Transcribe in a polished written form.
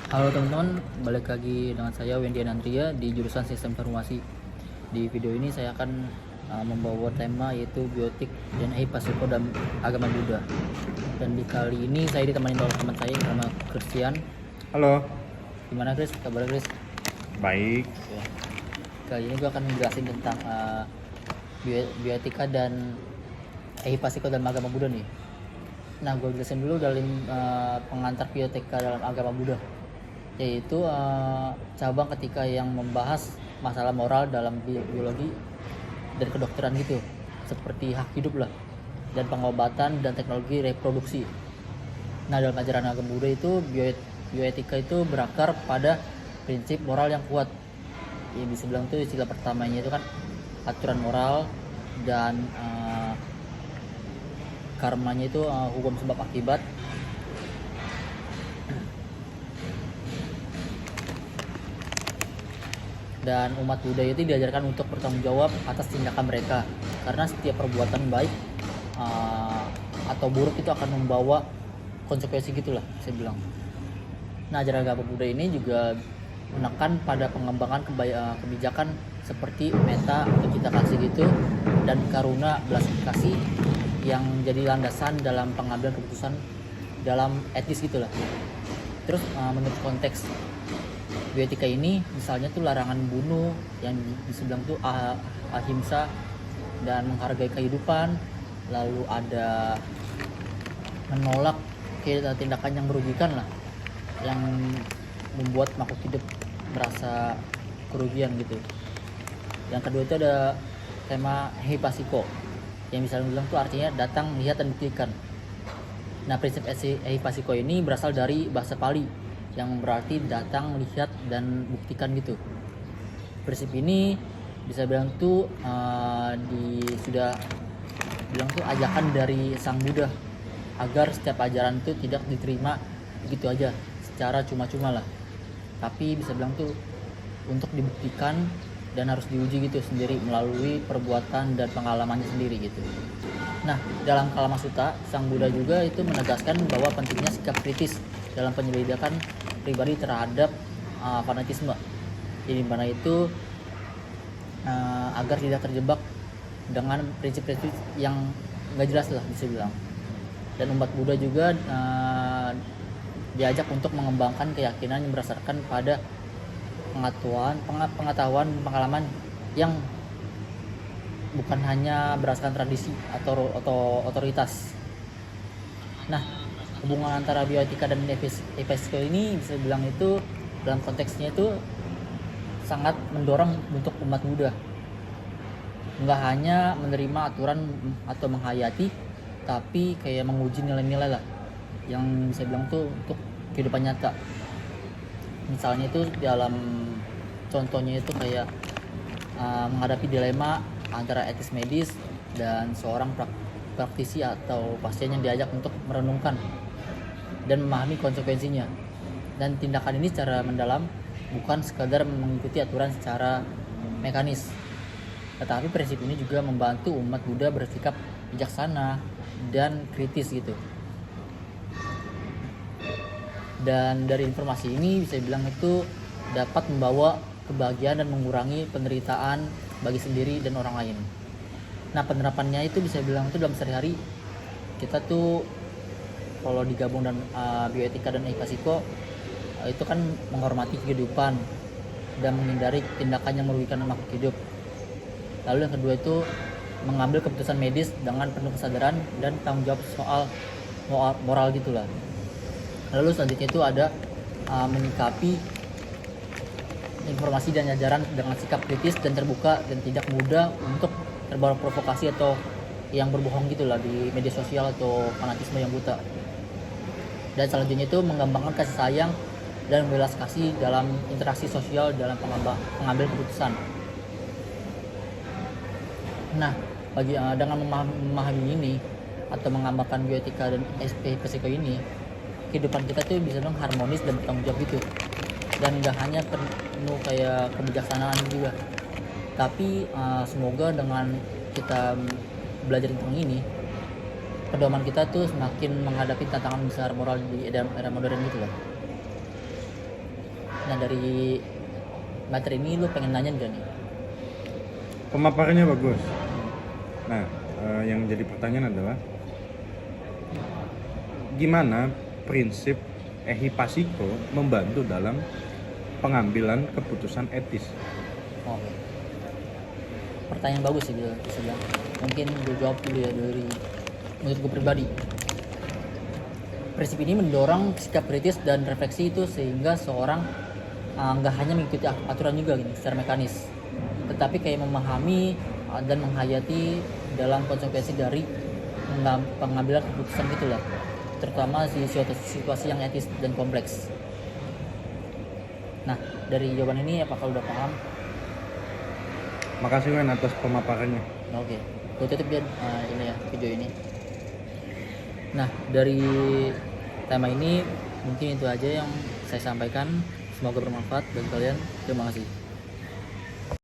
Halo teman-teman, balik lagi dengan saya Wendy Anandria di jurusan Sistem Informasi. Di video ini saya akan membawa tema yaitu biotik dan Pasiko dan agama Buddha. Dan di kali ini saya ditemani oleh teman saya yang bernama Christian. Halo. Gimana Chris? Kabar Chris? Baik. Ya. Kali ini gue akan menjelaskan tentang bioetika dan Pasiko dan agama Buddha nih. Nah, gue jelasin dulu dalam pengantar bioetika dalam agama Buddha, yaitu cabang ketika yang membahas masalah moral dalam biologi dan kedokteran gitu, seperti hak hidup lah, dan pengobatan dan teknologi reproduksi. Nah, dalam ajaran agama Buddha itu bioetika itu berakar pada prinsip moral yang kuat. Ya, bisa bilang tuh istilah pertamanya itu kan aturan moral, dan karmanya itu hukum sebab akibat. Dan umat Buddha itu diajarkan untuk bertanggung jawab atas tindakan mereka, karena setiap perbuatan baik atau buruk itu akan membawa konsekuensi gitulah saya bilang. Nah, ajaran agama Buddha ini juga menekan pada pengembangan kebijakan seperti metta atau cita kasih gitu, dan karuna belas kasih yang jadi landasan dalam pengambilan keputusan dalam etis gitulah. Terus menurut konteks bioetika ini, misalnya tuh larangan bunuh, yang bisa bilang tuh ahimsa dan menghargai kehidupan, lalu ada menolak tindakan yang merugikan lah, yang membuat makhluk hidup merasa kerugian gitu. Yang kedua itu ada tema Pasiko, yang bisa bilang tuh artinya datang, lihat, dan buktikan. Nah, prinsip Pasiko ini berasal dari bahasa Pali yang berarti datang, lihat, dan buktikan gitu. Prinsip ini bisa bilang tuh sudah bilang tuh ajakan dari Sang Buddha agar setiap ajaran tuh tidak diterima begitu aja secara cuma-cuma lah, tapi bisa bilang tuh untuk dibuktikan dan harus diuji gitu sendiri melalui perbuatan dan pengalamannya sendiri gitu. Nah, dalam Kalama Sutta, Sang Buddha juga itu menegaskan bahwa pentingnya sikap kritis dalam penyelidikan pribadi terhadap fanatisme, di mana itu agar tidak terjebak dengan prinsip-prinsip yang nggak jelas lah bisa bilang. Dan umat Buddha juga diajak untuk mengembangkan keyakinan yang berdasarkan pada pengetahuan pengalaman yang bukan hanya berdasarkan tradisi atau otoritas. Nah, hubungan antara bioetika dan Pasiko ini bisa bilang itu dalam konteksnya itu sangat mendorong untuk umat Buddha nggak hanya menerima aturan atau menghayati, tapi kayak menguji nilai-nilai lah yang bisa bilang tuh untuk kehidupan nyata. Misalnya itu dalam contohnya itu kayak menghadapi dilema antara etis medis dan seorang praktisi atau pasien yang diajak untuk merenungkan dan memahami konsekuensinya. Dan tindakan ini secara mendalam bukan sekadar mengikuti aturan secara mekanis, tetapi prinsip ini juga membantu umat Buddha bersikap bijaksana dan kritis gitu. Dan dari informasi ini bisa bilang itu dapat membawa kebahagiaan dan mengurangi penderitaan bagi sendiri dan orang lain. Nah, penerapannya itu bisa bilang itu dalam sehari-hari kita tuh kalau digabung dan bioetika dan Pasiko itu kan menghormati kehidupan dan menghindari tindakan yang merugikan makhluk hidup. Lalu yang kedua itu mengambil keputusan medis dengan penuh kesadaran dan tanggung jawab soal moral gitulah. Lalu selanjutnya itu ada menyikapi informasi dan ajaran dengan sikap kritis dan terbuka dan tidak mudah untuk terbawa provokasi atau yang berbohong gitulah di media sosial atau fanatisme yang buta. Dan selanjutnya itu mengembangkan kasih sayang dan belas kasih dalam interaksi sosial dalam pengambil keputusan. Nah, dengan memahami ini atau mengamalkan bioetika dan Pasiko ini, kehidupan kita tuh bisa bilang harmonis dan bertanggung jawab gitu. Dan gak hanya penuh kayak kebijaksanaan juga, tapi semoga dengan kita belajar tentang ini, pedoman kita tuh semakin menghadapi tantangan besar moral di era modern gitu loh. Nah dari materi ini lu pengen nanya gak nih? Pemaparannya bagus. Nah, yang jadi pertanyaan adalah gimana prinsip ehipasiko membantu dalam pengambilan keputusan etis? Oke. Pertanyaan bagus sih bisa bilang. Mungkin gue jawab dulu ya dari menurut gue pribadi. Prinsip ini mendorong sikap kritis dan refleksi itu sehingga seorang nggak hanya mengikuti aturan juga gini secara mekanis, tetapi kayak memahami dan menghayati dalam konsekuensi dari pengambilan keputusan gitulah, terutama di situasi yang etis dan kompleks. Nah dari jawaban ini apakah udah paham? Makasih Wen atas pemaparannya. Oke, gue tutup ya ini ya video ini. Nah dari tema ini mungkin itu aja yang saya sampaikan. Semoga bermanfaat bagi kalian. Terima kasih.